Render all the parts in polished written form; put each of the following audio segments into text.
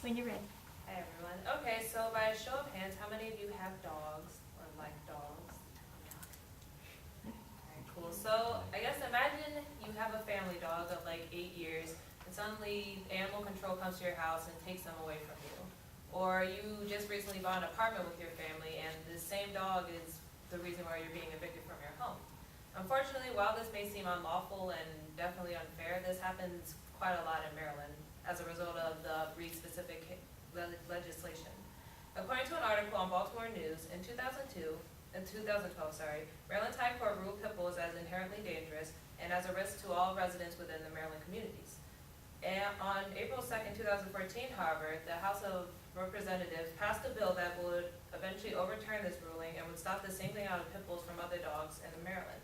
When you're ready. Hi everyone. Okay, so by a show of hands, how many of you have dogs or like dogs? Alright, cool. So I guess imagine you have a family dog of like 8 years and suddenly animal control comes to your house and takes them away from you. Or you just recently bought an apartment with your family and the same dog is the reason why you're being evicted from your home. Unfortunately, while this may seem unlawful and definitely unfair, this happens quite a lot in Maryland as a result of the breed-specific legislation. According to an article on Baltimore News, in 2012, Maryland's High Court ruled pit bulls as inherently dangerous and as a risk to all residents within the Maryland communities. And on April 2nd, 2014, however, the House of Representatives passed a bill that would eventually overturn this ruling and would stop the singling out of pit bulls from other dogs in Maryland.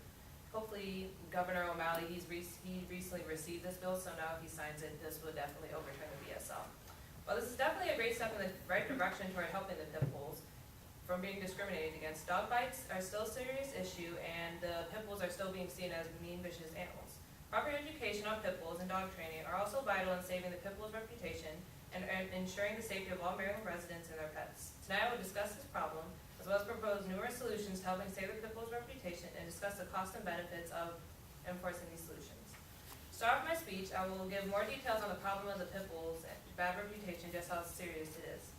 Hopefully, Governor O'Malley, he recently received this bill, so now if he signs it, this will definitely overturn the BSL. Well, this is definitely a great step in the right direction toward helping the pit bulls from being discriminated against. Dog bites are still a serious issue, and the pit bulls are still being seen as mean, vicious animals. Proper education on pit bulls and dog training are also vital in saving the pit bull's reputation and ensuring the safety of all Maryland residents and their pets. Tonight I will discuss this problem, as well as propose numerous solutions to helping save the pit bull's reputation and discuss the cost and benefits of enforcing these solutions. To start off my speech, I will give more details on the problem of the pit bull's bad reputation, just how serious it is.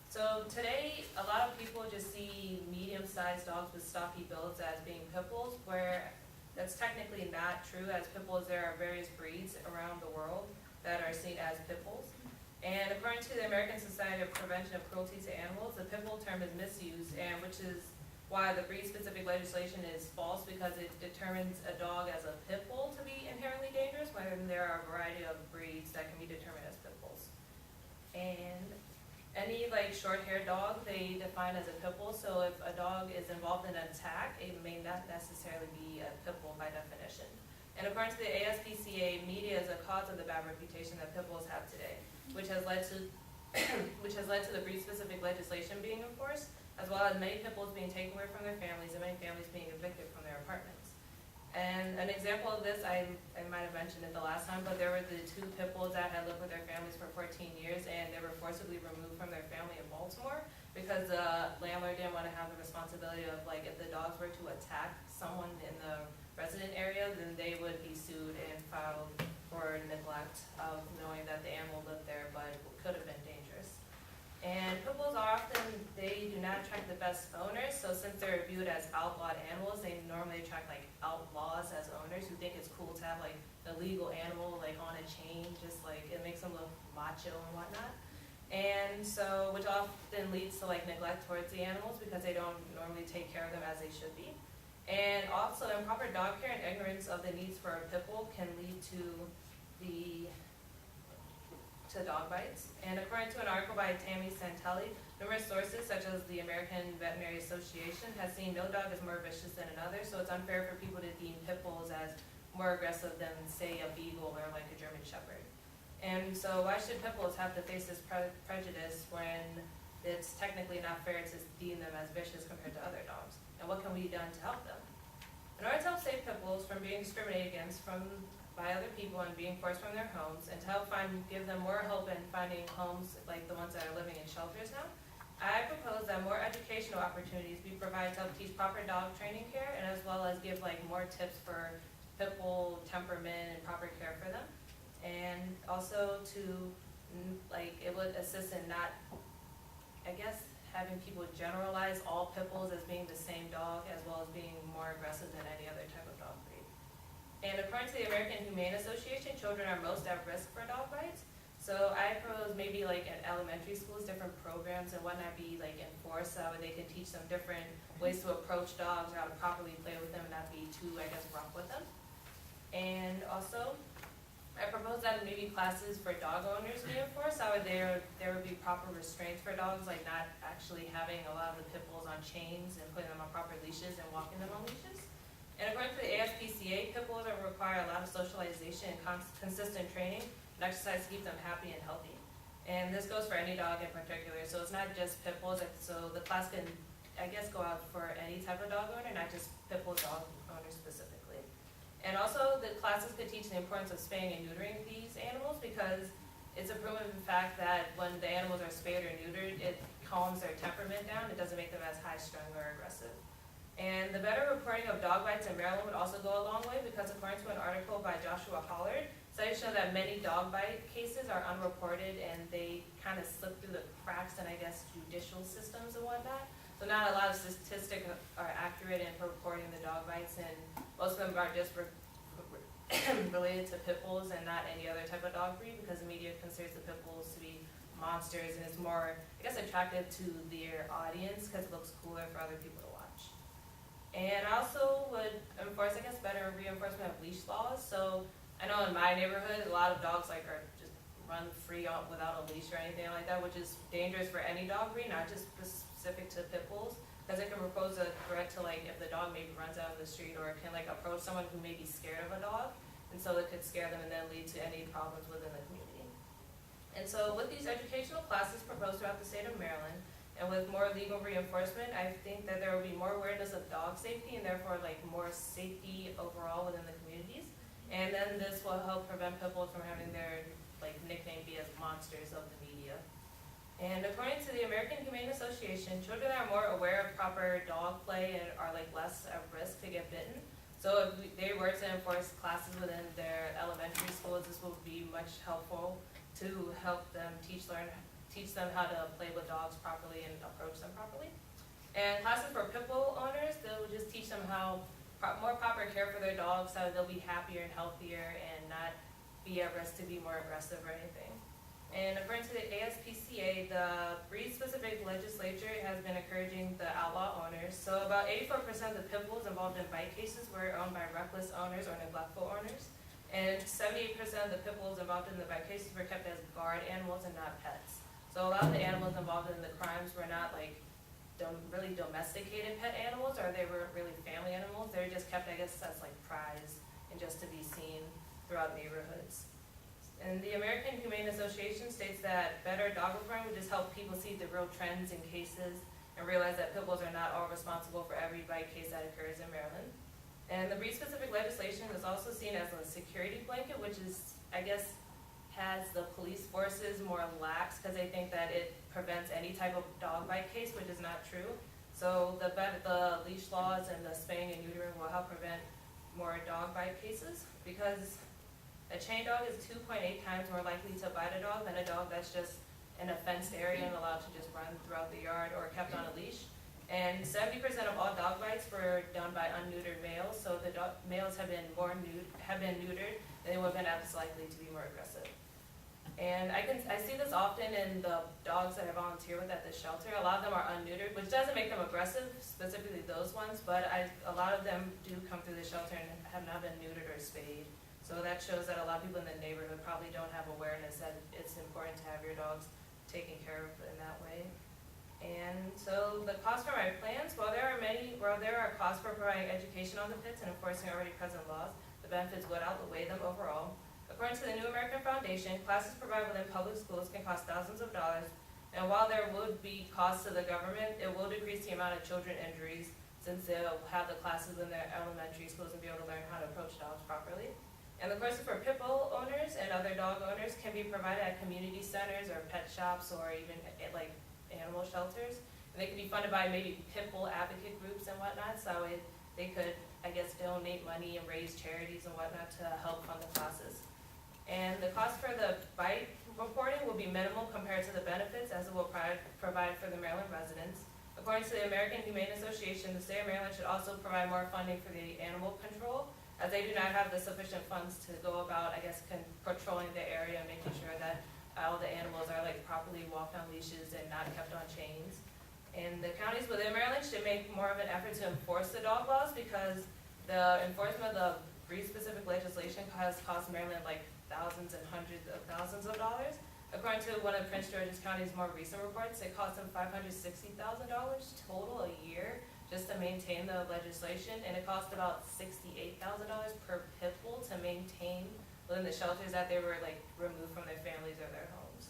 So today, a lot of people just see medium-sized dogs with stocky builds as being pit bulls, where that's technically not true. As pit bulls, there are various breeds around the world that are seen as pit bulls. And according to the American Society of Prevention of Cruelty to Animals, the pit bull term is misused, and which is why the breed-specific legislation is false, because it determines a dog as a pit bull to be inherently dangerous, when there are a variety of breeds that can be determined as pit bulls. And any like short-haired dog, they define as a pit bull. So if a dog is involved in an attack, it may not necessarily be a pit bull by definition. And according to the ASPCA, media is a cause of the bad reputation that pit bulls have today, which has led to the breed-specific legislation being enforced, as well as many pit bulls being taken away from their families and many families being evicted from their apartments. And an example of this, I might have mentioned it the last time, but there were the two pit bulls that had lived with their families for 14 years, and they were forcibly removed from their family in Baltimore because the landlord didn't want to have the responsibility of, like, if the dogs were to attack someone in the resident area, then they would be sued and filed for neglect of knowing that the animal lived there but could have been dangerous. And pit bulls are often, they do not attract the best owners, so since they're viewed as outlawed animals, they normally attract like outlaws as owners who think it's cool to have like a legal animal like on a chain, just like it makes them look macho and whatnot. And so, which often leads to like neglect towards the animals because they don't normally take care of them as they should be. And also improper dog care and ignorance of the needs for a pit bull can lead to dog bites. And according to an article by Tammy Santelli, numerous sources such as the American Veterinary Association has seen no dog as more vicious than another, so it's unfair for people to deem pit bulls as more aggressive than, say, a beagle or like a German shepherd. And so why should pit bulls have to face this prejudice when it's technically not fair to deem them as vicious compared to other dogs? And what can be done to help them? In order to help save pit bulls from being discriminated against by other people and being forced from their homes, and to help give them more hope in finding homes like the ones that are living in shelters now, I propose that more educational opportunities be provided to help teach proper dog training care, and as well as give like more tips for pit bull temperament and proper care for them. And also to like, it would assist in not, I guess, having people generalize all pit bulls as being the same dog, as well as being more aggressive than any other type of dog breed. And according to the American Humane Association, children are most at risk for dog bites. So I propose maybe like in elementary schools, different programs and whatnot be like enforced so they can teach them different ways to approach dogs, how to properly play with them and not be too, I guess, rough with them. And also, I propose that maybe classes for dog owners be enforced, how there would be proper restraints for dogs, like not actually having a lot of the pit bulls on chains and putting them on proper leashes and walking them on leashes. And according to the ASPCA, pit bulls require a lot of socialization and consistent training and exercise to keep them happy and healthy. And this goes for any dog in particular, so it's not just pit bulls, so the class can, I guess, go out for any type of dog owner, not just pit bull dog owners specifically. And also, the classes could teach the importance of spaying and neutering these animals, because it's a proven fact that when the animals are spayed or neutered, it calms their temperament down. It doesn't make them as high-strung or aggressive. And the better reporting of dog bites in Maryland would also go a long way, because according to an article by Joshua Hollard, studies show that many dog bite cases are unreported and they kind of slip through the cracks in, I guess, judicial systems and whatnot. So not a lot of statistics are accurate in reporting the dog bites, and most of them are just related to pit bulls and not any other type of dog breed, because the media considers the pit bulls to be monsters and it's more, I guess, attractive to their audience because it looks cooler for other people to watch. And I also would enforce, I guess, better reinforcement of leash laws. So I know in my neighborhood, a lot of dogs are just run free without a leash or anything like that, which is dangerous for any dog breed, not just specific to pit bulls, because it can pose a threat to, like, if the dog maybe runs out of the street, or it can, like, approach someone who may be scared of a dog, and so it could scare them and then lead to any problems within the community. And so with these educational classes proposed throughout the state of Maryland, and with more legal reinforcement, I think that there will be more awareness of dog safety and therefore like more safety overall within the communities. And then this will help prevent pit bulls from having their like nickname be as monsters of the media. And according to the American Humane Association, children are more aware of proper dog play and are like less at risk to get bitten. So if they were to enforce classes within their elementary schools, this will be much helpful to help them teach them how to play with dogs properly and approach them properly. And classes for pit bull owners, they'll just teach them how more proper care for their dogs, so they'll be happier and healthier and not be at risk to be more aggressive or anything. And according to the ASPCA, the breed-specific legislature has been encouraging the outlaw owners. So about 84% of the pit bulls involved in bite cases were owned by reckless owners or neglectful owners. And 78% of the pit bulls involved in the bite cases were kept as guard animals and not pets. So a lot of the animals involved in the crimes were not like really domesticated pet animals, or they weren't really family animals. They were just kept, I guess, as like prize and just to be seen throughout neighborhoods. And the American Humane Association states that better dog reporting would just help people see the real trends in cases and realize that pit bulls are not all responsible for every bite case that occurs in Maryland. And the breed-specific legislation is also seen as a security blanket, which is, I guess, has the police forces more lax because they think that it prevents any type of dog bite case, which is not true. So the leash laws and the spaying and neutering will help prevent more dog bite cases, because a chained dog is 2.8 times more likely to bite a dog than a dog that's just in a fenced area and allowed to just run throughout the yard or kept on a leash. And 70% of all dog bites were done by unneutered males, so the males have been neutered, and they would have been as likely to be more aggressive. And I see this often in the dogs that I volunteer with at the shelter. A lot of them are unneutered, which doesn't make them aggressive, specifically those ones, but a lot of them do come through the shelter and have not been neutered or spayed. So that shows that a lot of people in the neighborhood probably don't have awareness that it's important to have your dogs taken care of in that way. And so the cost for my plans, while there are costs for providing education on the pits and enforcing already present laws, the benefits would outweigh them overall. According to the New American Foundation, classes provided within public schools can cost thousands of dollars, and while there would be costs to the government, it will decrease the amount of children injuries since they'll have the classes in their elementary schools and be able to learn how to approach dogs properly. And the courses for pit bull owners and other dog owners can be provided at community centers or pet shops or even at like animal shelters. And they can be funded by maybe pit bull advocate groups and whatnot, so they could, I guess, donate money and raise charities and whatnot to help fund the classes. And the cost for the bite reporting will be minimal compared to the benefits, as it will provide for the Maryland residents. According to the American Humane Association, the state of Maryland should also provide more funding for the animal control, as they do not have the sufficient funds to go about, I guess, patrolling the area and making sure that all the animals are like properly walked on leashes and not kept on chains. And the counties within Maryland should make more of an effort to enforce the dog laws, because the enforcement of the breed-specific legislation has cost Maryland like thousands and hundreds of thousands of dollars. According to one of Prince George's County's more recent reports, it cost them $560,000 total a year just to maintain the legislation, and it cost about $68,000 per pit bull to maintain within the shelters that they were like removed from their families or their homes.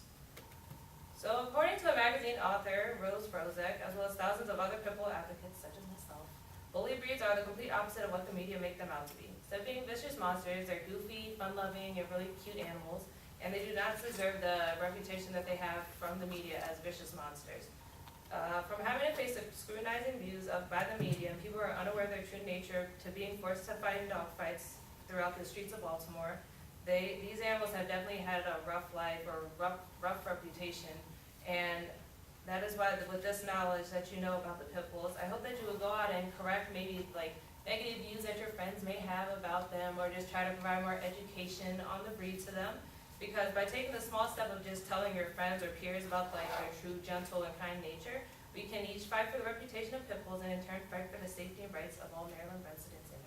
So according to a magazine author, Rose Frozek, as well as thousands of other pit bull advocates such as myself, bully breeds are the complete opposite of what the media make them out to be. Instead of being vicious monsters, they're goofy, fun-loving, and really cute animals. and they do not deserve the reputation that they have from the media as vicious monsters. From having to face the scrutinizing views by the media, and people are unaware of their true nature, to being forced to fight in dogfights throughout the streets of Baltimore, these animals have definitely had a rough life or rough reputation, and that is why, with this knowledge that you know about the pit bulls, I hope that you will go out and correct maybe like negative views that your friends may have about them, or just try to provide more education on the breed to them. Because by taking the small step of just telling your friends or peers about like their true gentle and kind nature, we can each fight for the reputation of pit bulls and in turn fight for the safety and rights of all Maryland residents and